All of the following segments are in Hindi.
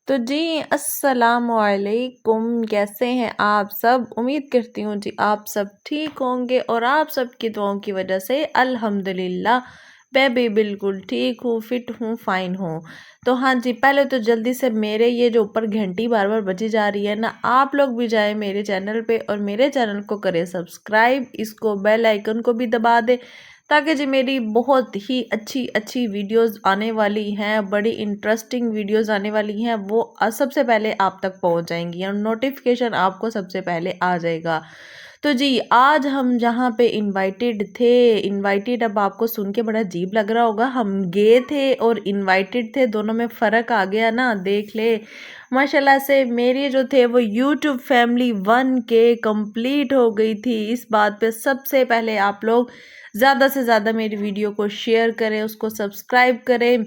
तो जी अस्सलामुअलैकुम, कैसे हैं आप सब। उम्मीद करती हूँ जी आप सब ठीक होंगे और आप सबकी दुआओं की वजह से अल्हम्दुलिल्लाह मैं भी बिल्कुल ठीक हूँ, फिट हूँ, फाइन हूँ। तो हाँ जी, पहले तो जल्दी से मेरे ये जो ऊपर घंटी बार बार बजी जा रही है ना, आप लोग भी जाए मेरे चैनल पे और मेरे चैनल को करें सब्सक्राइब, इसको बेल आइकन को भी दबा दे ताकि जी मेरी बहुत ही अच्छी अच्छी वीडियोस आने वाली हैं, बड़ी इंटरेस्टिंग वीडियोस आने वाली हैं, वो सबसे पहले आप तक पहुंच जाएंगी और नोटिफिकेशन आपको सबसे पहले आ जाएगा। तो जी आज हम जहाँ पे इनवाइटेड थे, इनवाइटेड अब आपको सुन के बड़ा अजीब लग रहा होगा, हम गए थे और इनवाइटेड थे, दोनों में फ़र्क आ गया ना। देख ले माशाल्लाह से मेरी जो थे वो यूट्यूब फैमिली 1K कंप्लीट हो गई थी। इस बात पे सबसे पहले आप लोग ज़्यादा से ज़्यादा मेरी वीडियो को शेयर करें, उसको सब्सक्राइब करें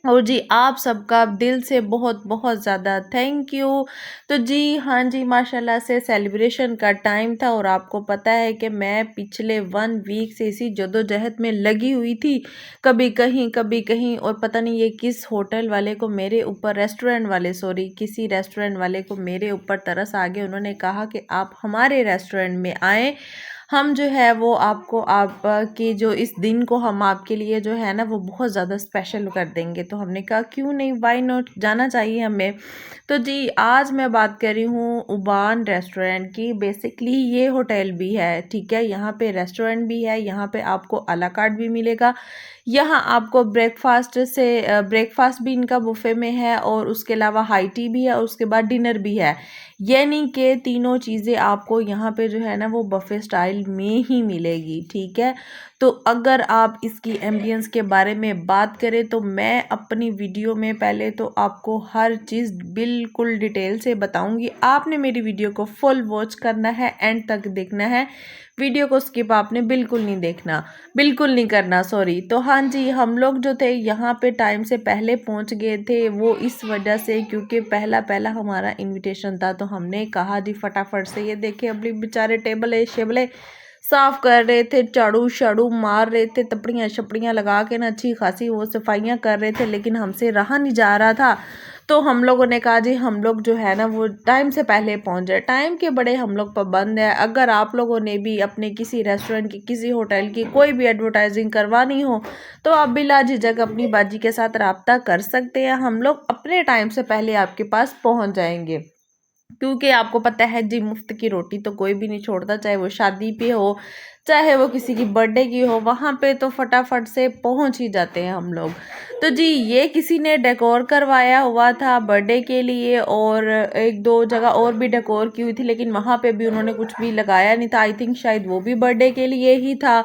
और जी आप सबका दिल से बहुत बहुत ज़्यादा थैंक यू। तो जी हाँ जी, माशाल्लाह से सेलिब्रेशन का टाइम था और आपको पता है कि मैं पिछले 1 वीक से इसी जद्दोजहद में लगी हुई थी, कभी कहीं और पता नहीं ये किस होटल वाले को मेरे ऊपर, रेस्टोरेंट वाले सॉरी, किसी रेस्टोरेंट वाले को मेरे ऊपर तरस आ गया। उन्होंने कहा कि आप हमारे रेस्टोरेंट में आएँ, हम जो है वो आपको आपके जो इस दिन को हम आपके लिए जो है ना वो बहुत ज़्यादा स्पेशल कर देंगे। तो हमने कहा क्यों नहीं, वाई नॉट, जाना चाहिए हमें। तो जी आज मैं बात कर रही हूँ उबान रेस्टोरेंट की। बेसिकली ये होटल भी है, ठीक है, यहाँ पे रेस्टोरेंट भी है, यहाँ पे आपको अला कार्ट भी मिलेगा, यहाँ आपको ब्रेकफास्ट भी इनका बुफे में है और उसके अलावा हाई टी भी है और उसके बाद डिनर भी है। यानी कि तीनों चीज़ें आपको यहाँ पे जो है ना वो बफे स्टाइल में ही मिलेगी, ठीक है। तो अगर आप इसकी एम्बियंस के बारे में बात करें तो मैं अपनी वीडियो में पहले तो आपको हर चीज़ बिल्कुल डिटेल से बताऊंगी। आपने मेरी वीडियो को फुल वॉच करना है, एंड तक देखना है, वीडियो को स्किप आपने बिल्कुल नहीं देखना, बिल्कुल नहीं करना, सॉरी। तो हाँ जी, हम लोग जो थे यहाँ पे टाइम से पहले पहुँच गए थे, वो इस वजह से क्योंकि पहला पहला हमारा इनविटेशन था। तो हमने कहा जी फटाफट से, ये देखिए अभी बेचारे टेबल शेबले साफ कर रहे थे, झाड़ू शाड़ू मार रहे थे, तपड़ियाँ छपड़ियाँ लगा के ना अच्छी खासी वो सफाइयाँ कर रहे थे, लेकिन हमसे रहा नहीं जा रहा था। तो हम लोगों ने कहा जी हम लोग जो है ना वो टाइम से पहले पहुंच जाए, टाइम के बड़े हम लोग पाबंद है। अगर आप लोगों ने भी अपने किसी रेस्टोरेंट की, किसी होटल की कोई भी एडवर्टाइजिंग करवानी हो तो आप बिला झिझक अपनी बाजी के साथ रब्ता कर सकते हैं, हम लोग अपने टाइम से पहले आपके पास पहुंच जाएंगे। क्योंकि आपको पता है जी मुफ्त की रोटी तो कोई भी नहीं छोड़ता, चाहे वो शादी पे हो, चाहे वो किसी की बर्थडे की हो, वहाँ पे तो फटाफट से पहुँच ही जाते हैं हम लोग। तो जी ये किसी ने डेकोर करवाया हुआ था बर्थडे के लिए और एक दो जगह और भी डेकोर की हुई थी, लेकिन वहाँ पे भी उन्होंने कुछ भी लगाया नहीं था। आई थिंक शायद वो भी बर्थडे के लिए ही था।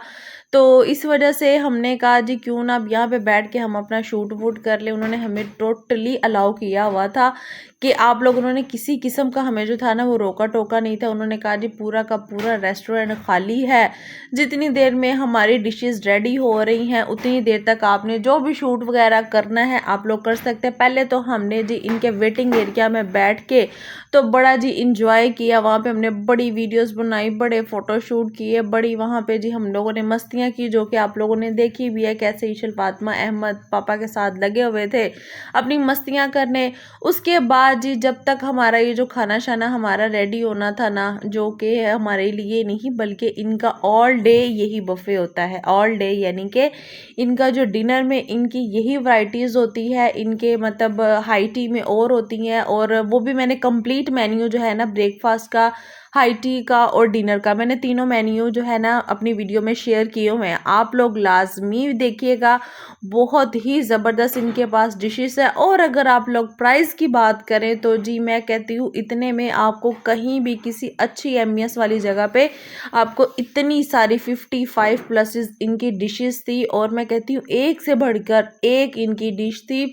तो इस वजह से हमने कहा जी क्यों ना अब यहाँ पे बैठ के हम अपना शूट वूट कर ले। उन्होंने हमें टोटली अलाउ किया हुआ था कि आप लोग, उन्होंने किसी किस्म का हमें जो था ना वो रोका टोका नहीं था। उन्होंने कहा जी पूरा का पूरा रेस्टोरेंट खाली है, जितनी देर में हमारी डिशेस रेडी हो रही हैं उतनी देर तक आपने जो भी शूट वगैरह करना है आप लोग कर सकते हैं। पहले तो हमने जी इनके वेटिंग एरिया में बैठ के तो बड़ा जी इंजॉय किया, वहाँ पे हमने बड़ी वीडियोस बनाई, बड़े फोटो शूट किए, बड़ी वहाँ पे जी हम लोगों ने मस्तियाँ की, जो कि आप लोगों ने देखी भी है कैसे ईशल फातिमा अहमद पापा के साथ लगे हुए थे अपनी मस्तियाँ करने। उसके बाद जी जब तक हमारा ये जो खाना शाना हमारा रेडी होना था ना, जो कि हमारे लिए नहीं बल्कि इनका ऑल डे यही बफे होता है, ऑल डे यानी कि इनका जो डिनर में इनकी यही वैरायटीज़ होती है, इनके मतलब हाई टी में और होती हैं, और वो भी मैंने कंप्लीट मेन्यू जो है ना ब्रेकफास्ट का, हाई टी का और डिनर का, मैंने तीनों मेन्यू जो है ना अपनी वीडियो में शेयर किए हुए हैं, आप लोग लाजमी देखिएगा। बहुत ही ज़बरदस्त इनके पास डिशेस है। और अगर आप लोग प्राइस की बात करें तो जी मैं कहती हूँ इतने में आपको कहीं भी किसी अच्छी एमएस वाली जगह पे आपको इतनी सारी 55 प्लस इनकी डिशेस थी, और मैं कहती हूँ एक से बढ़कर एक इनकी डिश थी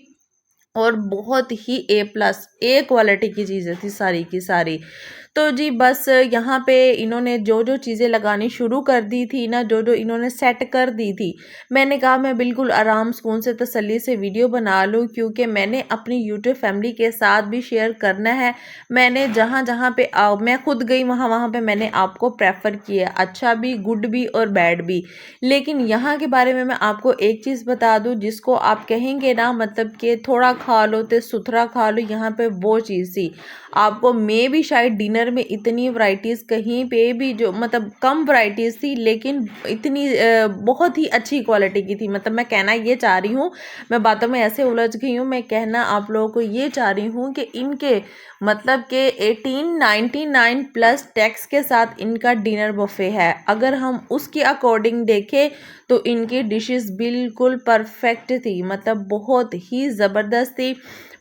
और बहुत ही A+ क्वालिटी की चीज़ें थी सारी की सारी। तो जी बस यहाँ पे इन्होंने जो जो चीज़ें लगानी शुरू कर दी थी ना, जो जो इन्होंने सेट कर दी थी, मैंने कहा मैं बिल्कुल आराम सुकून से तसल्ली से वीडियो बना लूँ, क्योंकि मैंने अपनी यूट्यूब फैमिली के साथ भी शेयर करना है। मैंने जहाँ जहाँ पे मैं खुद गई वहाँ वहाँ पे मैंने आपको प्रेफर किया, अच्छा भी, गुड भी और बैड भी। लेकिन यहाँ के बारे में मैं आपको एक चीज़ बता दूँ, जिसको आप कहेंगे ना मतलब कि थोड़ा खा लो तो सुथरा खा लो, यहाँ पे वो चीज़ थी। आपको मे भी शायद डिनर में इतनी वैरायटीज़ कहीं पे भी जो मतलब कम वैरायटीज़ थी, लेकिन इतनी बहुत ही अच्छी क्वालिटी की थी। मतलब मैं कहना ये चाह रही हूँ, मैं बातों में ऐसे उलझ गई हूँ, मैं कहना आप लोगों को ये चाह रही हूँ कि इनके मतलब कि 1899 प्लस टैक्स के साथ इनका डिनर बुफे है। अगर हम उसके अकॉर्डिंग देखें तो इनकी डिशेस बिल्कुल परफेक्ट थी, मतलब बहुत ही ज़बरदस्त थी।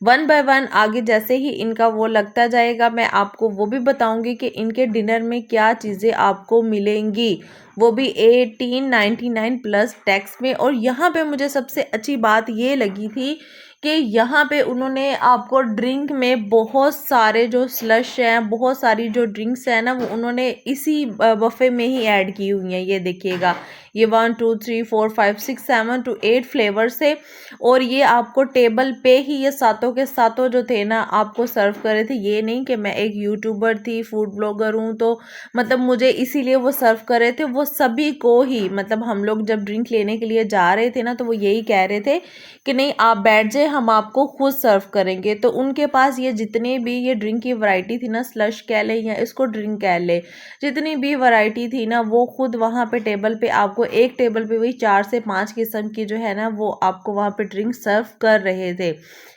वन बाय वन आगे जैसे ही इनका वो लगता जाएगा, मैं आपको वो भी बताऊंगी कि इनके डिनर में क्या चीज़ें आपको मिलेंगी, वो भी 1899 प्लस टैक्स में। और यहाँ पे मुझे सबसे अच्छी बात ये लगी थी कि यहाँ पे उन्होंने आपको ड्रिंक में बहुत सारे जो स्लश हैं, बहुत सारी जो ड्रिंक्स हैं ना, वो उन्होंने इसी बफे में ही ऐड की हुई हैं। ये देखिएगा, ये 1 2 3 4 5 6 7 to 8 फ्लेवर्स है, और ये आपको टेबल पे ही ये सातों के सातों जो थे ना आपको सर्व करे थे। ये नहीं कि मैं एक यूट्यूबर थी, फूड ब्लॉगर हूँ, तो मतलब मुझे इसीलिए वो सर्व कर रहे थे। वो सभी को ही, मतलब हम लोग जब ड्रिंक लेने के लिए जा रहे थे ना, तो वो यही कह रहे थे कि नहीं आप बैठ जाए, हम आपको खुद सर्व करेंगे। तो उनके पास ये जितने भी ये ड्रिंक की वैरायटी थी ना, स्लश कह ले या इसको ड्रिंक कह ले, जितनी भी वैरायटी थी ना, वो खुद वहाँ पे टेबल पे आपको एक टेबल पे वही 4 से 5 किस्म की जो है ना, वो आपको वहाँ पे ड्रिंक सर्व कर रहे थे।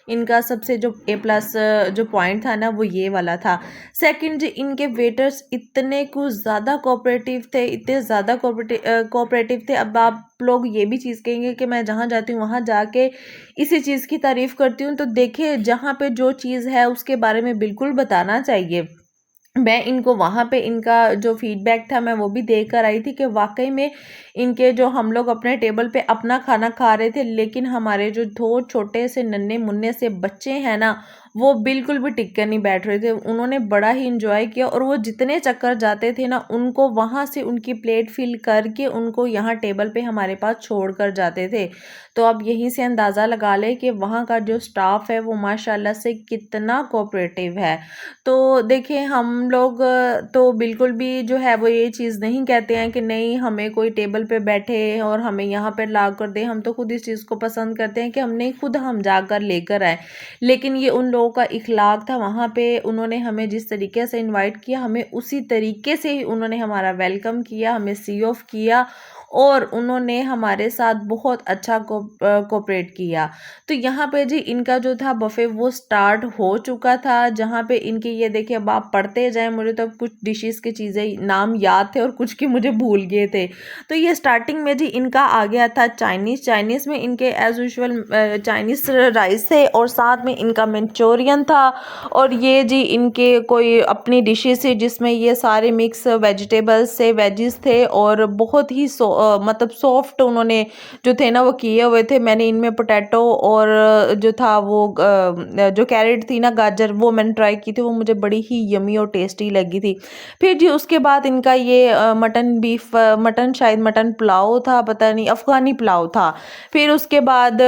इनका सबसे जो ए प्लस जो पॉइंट था ना, वो ये वाला था। सेकंड जी, इनके वेटर्स इतने कुछ ज़्यादा कोऑपरेटिव थे, इतने ज़्यादा कोऑपरेटिव थे। अब आप लोग ये भी चीज़ कहेंगे कि मैं जहाँ जाती हूँ वहाँ जाके इसी चीज़ की तारीफ़ करती हूँ, तो देखिए जहाँ पे जो चीज़ है उसके बारे में बिल्कुल बताना चाहिए। मैं इनको वहाँ पे इनका जो फीडबैक था मैं वो भी देख कर आई थी कि वाकई में इनके जो हम लोग अपने टेबल पे अपना खाना खा रहे थे, लेकिन हमारे जो दो छोटे से नन्हे मुन्ने से बच्चे हैं ना, वो बिल्कुल भी टिक कर नहीं बैठ रहे थे। उन्होंने बड़ा ही इंजॉय किया, और वो जितने चक्कर जाते थे ना, उनको वहाँ से उनकी प्लेट फिल करके उनको यहाँ टेबल पे हमारे पास छोड़ कर जाते थे। तो आप यहीं से अंदाज़ा लगा लें कि वहाँ का जो स्टाफ है वो माशाल्लाह से कितना कोऑपरेटिव है। तो देखिए हम लोग तो बिल्कुल भी जो है वो ये चीज़ नहीं कहते हैं कि नहीं हमें कोई टेबल पे बैठे और हमें यहाँ पर ला कर दे। हम तो खुद इस चीज़ को पसंद करते हैं कि हमने खुद हम जाकर लेकर आए। लेकिन ये उन लोगों का इखलाक था, वहाँ पे उन्होंने हमें जिस तरीके से इनवाइट किया, हमें उसी तरीके से ही उन्होंने हमारा वेलकम किया, हमें सी ऑफ किया, और उन्होंने हमारे साथ बहुत अच्छा कोऑपरेट किया। तो यहाँ पे जी इनका जो था बफे वो स्टार्ट हो चुका था, जहाँ पे इनके ये देखिए अब आप पढ़ते जाएं, मुझे तो कुछ डिशेस की चीज़ें नाम याद थे और कुछ की मुझे भूल गए थे। तो ये स्टार्टिंग में जी इनका आ गया था चाइनीज़ में इनके एज यूजुअल चाइनीज़ राइस थे, और साथ में इनका मंचूरियन था, और ये जी इनके कोई अपनी डिशेस थी जिसमें ये सारे मिक्स वेजिटेबल्स से वेजिस थे, और बहुत ही मतलब सॉफ्ट उन्होंने जो थे ना वो किए हुए थे। मैंने इनमें पोटैटो और जो था वो जो कैरेट थी ना, गाजर, वो मैंने ट्राई की थी, वो मुझे बड़ी ही यमी और टेस्टी लगी थी। फिर जी उसके बाद इनका ये मटन शायद मटन पुलाव था, पता नहीं, अफ़गानी पुलाव था। फिर उसके बाद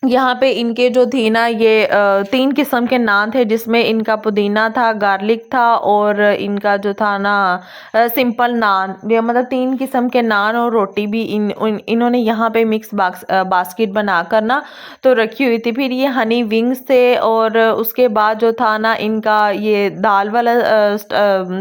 यहाँ पे इनके जो थी ना ये 3 किस्म के नान थे, जिसमें इनका पुदीना था, गार्लिक था, और इनका जो था ना सिंपल नान। ये मतलब 3 किस्म के नान और रोटी भी इन्होंने यहाँ पे मिक्स बास्केट बनाकर ना तो रखी हुई थी। फिर ये हनी विंग्स थे, और उसके बाद जो था ना इनका ये दाल वाला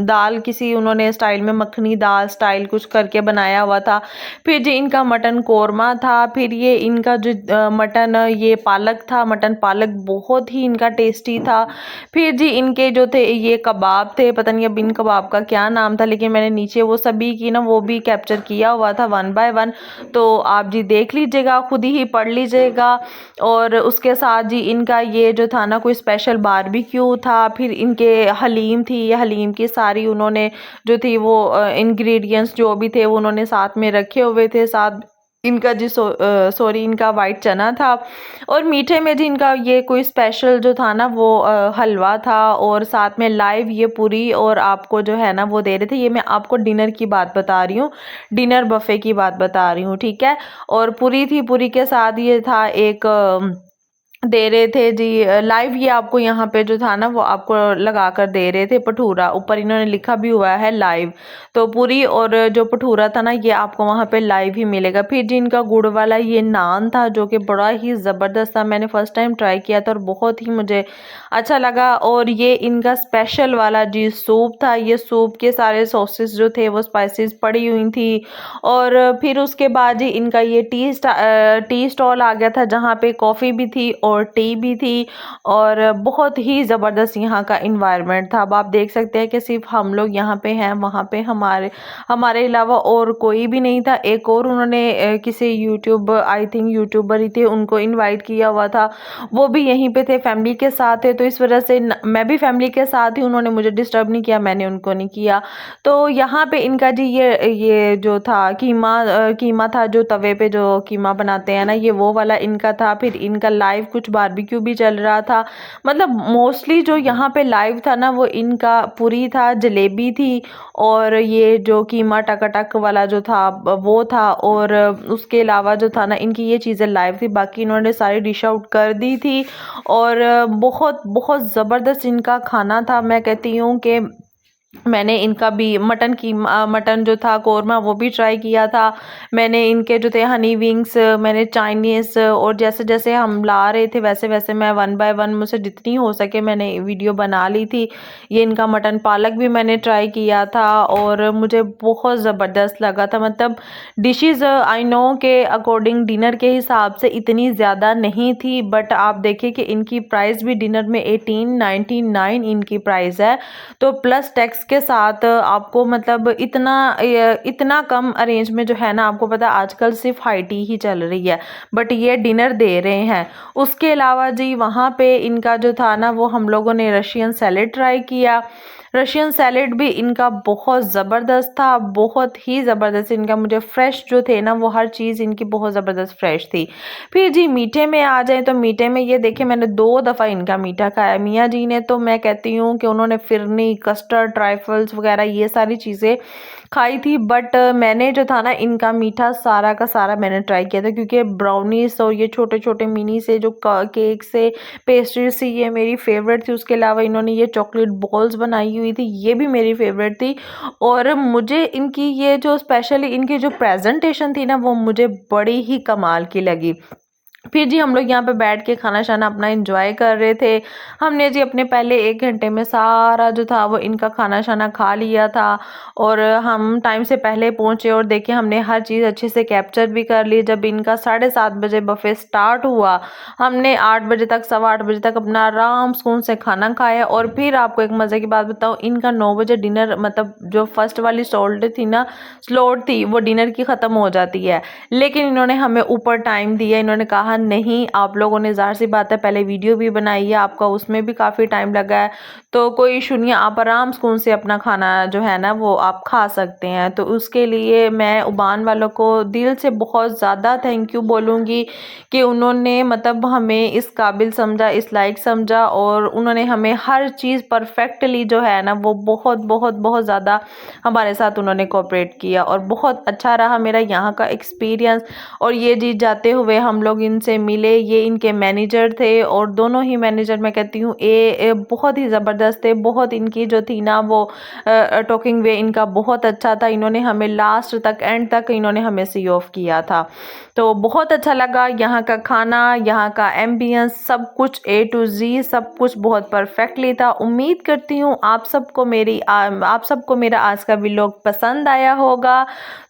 दाल किसी उन्होंने स्टाइल में मखनी दाल स्टाइल कुछ करके बनाया हुआ था। फिर जी इनका मटन कोरमा था। फिर ये इनका जो मटन ये पालक था, मटन पालक बहुत ही इनका टेस्टी था। फिर जी इनके जो थे ये कबाब थे, पता नहीं अब इन कबाब का क्या नाम था, लेकिन मैंने नीचे वो सभी की ना वो भी कैप्चर किया हुआ था वन बाय वन, तो आप जी देख लीजिएगा, खुद ही पढ़ लीजिएगा। और उसके साथ जी इनका ये जो था ना कोई स्पेशल बारबेक्यू था। फिर इनके हलीम थी, ये हलीम की सारी उन्होंने जो थी वो इंग्रेडिएंट्स जो भी थे वो उन्होंने साथ में रखे हुए थे। साथ इनका जी सॉरी इनका वाइट चना था। और मीठे में जी इनका ये कोई स्पेशल जो था ना वो हलवा था, और साथ में लाइव ये पूरी और आपको जो है ना वो दे रहे थे। ये मैं आपको डिनर की बात बता रही हूँ, डिनर बफे की बात बता रही हूँ, ठीक है। और पूरी थी, पूरी के साथ ये था एक दे रहे थे जी लाइव। ये आपको यहाँ पे जो था ना वो आपको लगा कर दे रहे थे भटूरा, ऊपर इन्होंने लिखा भी हुआ है लाइव। तो पूरी और जो भटूरा था ना ये आपको वहाँ पे लाइव ही मिलेगा। फिर जी इनका गुड़ वाला ये नान था जो कि बड़ा ही ज़बरदस्त था, मैंने फर्स्ट टाइम ट्राई किया था और बहुत ही मुझे अच्छा लगा। और ये इनका स्पेशल वाला जी सूप था, ये सूप के सारे सॉसेस जो थे वो स्पाइसेस पड़ी हुई थी। और फिर उसके बाद जी इनका ये टी स्टॉल आ गया था जहाँ पे कॉफ़ी भी थी और टी भी थी, और बहुत ही ज़बरदस्त यहाँ का इन्वायरमेंट था। अब आप देख सकते हैं कि सिर्फ हम लोग यहाँ पे हैं, वहाँ पे हमारे हमारे अलावा और कोई भी नहीं था। एक और उन्होंने किसी यूट्यूब आई थिंक यूट्यूबर ही थे, उनको इनवाइट किया हुआ था, वो भी यहीं पे थे, फैमिली के साथ थे। तो इस वजह से मैं भी फैमिली के साथ ही, उन्होंने मुझे डिस्टर्ब नहीं किया, मैंने उनको नहीं किया। तो यहाँ पे इनका जी ये जो था कीमा था, जो तवे पे जो कीमा बनाते हैं ना ये वो वाला इनका था। फिर इनका लाइव कुछ बारबेक्यू भी चल रहा था, मतलब मोस्टली जो यहाँ पे लाइव था ना वो इनका पूरी था, जलेबी थी, और ये जो कीमा टक वाला जो था वो था। और उसके अलावा जो था ना इनकी ये चीज़ें लाइव थी, बाकी इन्होंने सारी डिश आउट कर दी थी। और बहुत बहुत ज़बरदस्त इनका खाना था। मैं कहती हूँ कि मैंने इनका भी मटन जो था कोरमा वो भी ट्राई किया था। मैंने इनके जो थे हनी विंग्स, मैंने चाइनीज़, और जैसे जैसे हम ला रहे थे वैसे वैसे मैं वन बाय वन मुझसे जितनी हो सके मैंने वीडियो बना ली थी। ये इनका मटन पालक भी मैंने ट्राई किया था और मुझे बहुत ज़बरदस्त लगा था। मतलब डिशेज़ आई नो के अकॉर्डिंग डिनर के हिसाब से इतनी ज़्यादा नहीं थी, बट आप देखिए कि इनकी प्राइस भी डिनर में 1899 इनकी प्राइस है। तो प्लस टैक्स के साथ आपको मतलब इतना कम अरेंज में जो है ना, आपको पता है आजकल सिर्फ हाई टी ही चल रही है, बट ये डिनर दे रहे हैं। उसके अलावा जी वहाँ पे इनका जो था ना वो हम लोगों ने रशियन सैलेड ट्राई किया। रशियन सैलेड भी इनका बहुत ज़बरदस्त था, बहुत ही ज़बरदस्त इनका, मुझे फ्रेश जो थे ना वो हर चीज़ इनकी बहुत ज़बरदस्त फ्रेश थी। फिर जी मीठे में आ जाए तो मीठे में ये देखिए मैंने 2 दफ़ा इनका मीठा खाया। मियाँ जी ने तो मैं कहती हूँ कि उन्होंने फिरनी, कस्टर्ड, ट्राइफल्स वगैरह ये सारी चीज़ें खाई थी, बट मैंने जो था ना इनका मीठा सारा का सारा मैंने ट्राई किया था, क्योंकि ब्राउनीज और ये छोटे छोटे मिनी से जो केक से पेस्ट्री से ये मेरी फेवरेट थी। उसके अलावा इन्होंने ये चॉकलेट बॉल्स बनाई हुई थी, ये भी मेरी फेवरेट थी। और मुझे इनकी ये जो स्पेशली इनकी जो प्रेजेंटेशन थी ना वो मुझे बड़ी ही कमाल की लगी। फिर जी हम लोग यहाँ पे बैठ के खाना शाना अपना एंजॉय कर रहे थे। हमने जी अपने पहले 1 घंटे में सारा जो था वो इनका खाना शाना खा लिया था, और हम टाइम से पहले पहुँचे और देखिए हमने हर चीज़ अच्छे से कैप्चर भी कर ली। जब इनका 7:30 बजे बफे स्टार्ट हुआ, हमने 8 बजे तक, सवा 8 बजे तक अपना आराम सुकून से खाना खाया। और फिर आपको एक मज़े की बात बताऊँ, इनका 9 बजे डिनर, मतलब जो फर्स्ट वाली स्लॉट थी वो डिनर की ख़त्म हो जाती है, लेकिन इन्होंने हमें ऊपर टाइम दिया। इन्होंने कहा नहीं, आप लोगों ने ज़ाहिर सी बात है पहले वीडियो भी बनाई है, आपका उसमें भी काफ़ी टाइम लगा है, तो कोई इशू नहीं है, आप आराम सुकून से अपना खाना जो है ना वो आप खा सकते हैं। तो उसके लिए मैं उबान वालों को दिल से बहुत ज़्यादा थैंक यू बोलूँगी कि उन्होंने मतलब हमें इस काबिल समझा, इस लायक समझा, और उन्होंने हमें हर चीज़ परफेक्टली जो है ना वो बहुत बहुत बहुत ज़्यादा हमारे साथ उन्होंने कोऑपरेट किया, और बहुत अच्छा रहा मेरा यहाँ का एक्सपीरियंस। और ये जी जाते हुए हम लोग इनसे मिले, ये इनके मैनेजर थे, और दोनों ही मैनेजर मैं कहती हूँ बहुत ही ज़बरदस्त थे। बहुत इनकी जो थी ना वो टॉकिंग वे इनका बहुत अच्छा था। इन्होंने हमें लास्ट तक, एंड तक इन्होंने हमें सी ऑफ किया था। तो बहुत अच्छा लगा यहाँ का खाना, यहाँ का एम्बियंस, सब कुछ A to Z सब कुछ बहुत परफेक्टली था। उम्मीद करती हूँ आप सबको मेरा आज का व्लॉग पसंद आया होगा।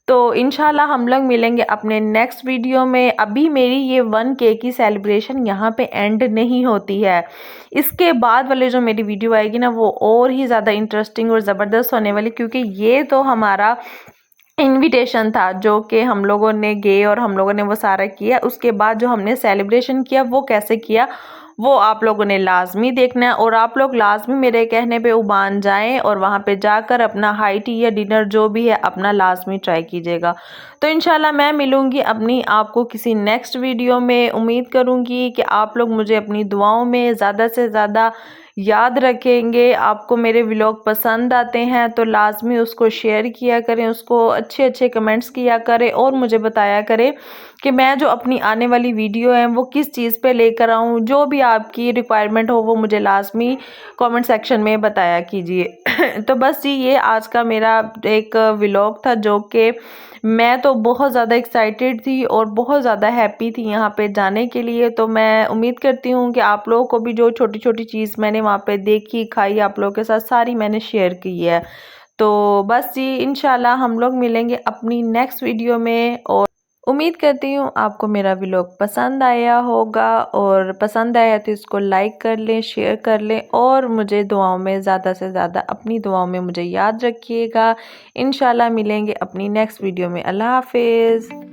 तो इंशाल्लाह हम लोग मिलेंगे अपने नेक्स्ट वीडियो में। अभी मेरी ये 1K की सेलिब्रेशन यहाँ पे एंड नहीं होती है, इसके बाद वाले जो मेरी वीडियो आएगी ना वो और ही ज़्यादा इंटरेस्टिंग और ज़बरदस्त होने वाली, क्योंकि ये तो हमारा इनविटेशन था जो कि हम लोगों ने गए और हम लोगों ने वो सारा किया। उसके बाद जो हमने सेलिब्रेशन किया वो कैसे किया वो आप लोगों ने लाजमी देखना है और आप लोग लाजमी मेरे कहने पे उबान जाएं और वहाँ पे जाकर अपना हाई टी या डिनर जो भी है अपना लाजमी ट्राई कीजिएगा। तो इंशाल्लाह मैं मिलूँगी अपनी आपको किसी नेक्स्ट वीडियो में। उम्मीद करूँगी कि आप लोग मुझे अपनी दुआओं में ज़्यादा से ज़्यादा याद रखेंगे। आपको मेरे व्लॉग पसंद आते हैं तो लाजमी उसको शेयर किया करें, उसको अच्छे अच्छे कमेंट्स किया करें और मुझे बताया करें कि मैं जो अपनी आने वाली वीडियो है वो किस चीज़ पे लेकर आऊँ। जो भी आपकी रिक्वायरमेंट हो वो मुझे लाजमी कमेंट सेक्शन में बताया कीजिए। तो बस जी ये आज का मेरा एक व्लॉग था जो कि मैं तो बहुत ज़्यादा एक्साइटेड थी और बहुत ज़्यादा हैप्पी थी यहाँ पे जाने के लिए। तो मैं उम्मीद करती हूँ कि आप लोगों को भी जो छोटी छोटी चीज़ मैंने वहाँ पे देखी खाई आप लोगों के साथ सारी मैंने शेयर की है। तो बस जी इंशाल्लाह हम लोग मिलेंगे अपनी नेक्स्ट वीडियो में और उम्मीद करती हूँ आपको मेरा व्लॉग पसंद आया होगा और पसंद आया तो इसको लाइक कर लें, शेयर कर लें और मुझे दुआओं में ज़्यादा से ज़्यादा अपनी दुआओं में मुझे याद रखिएगा। इंशाल्लाह मिलेंगे अपनी नेक्स्ट वीडियो में। अल्लाह हाफिज़।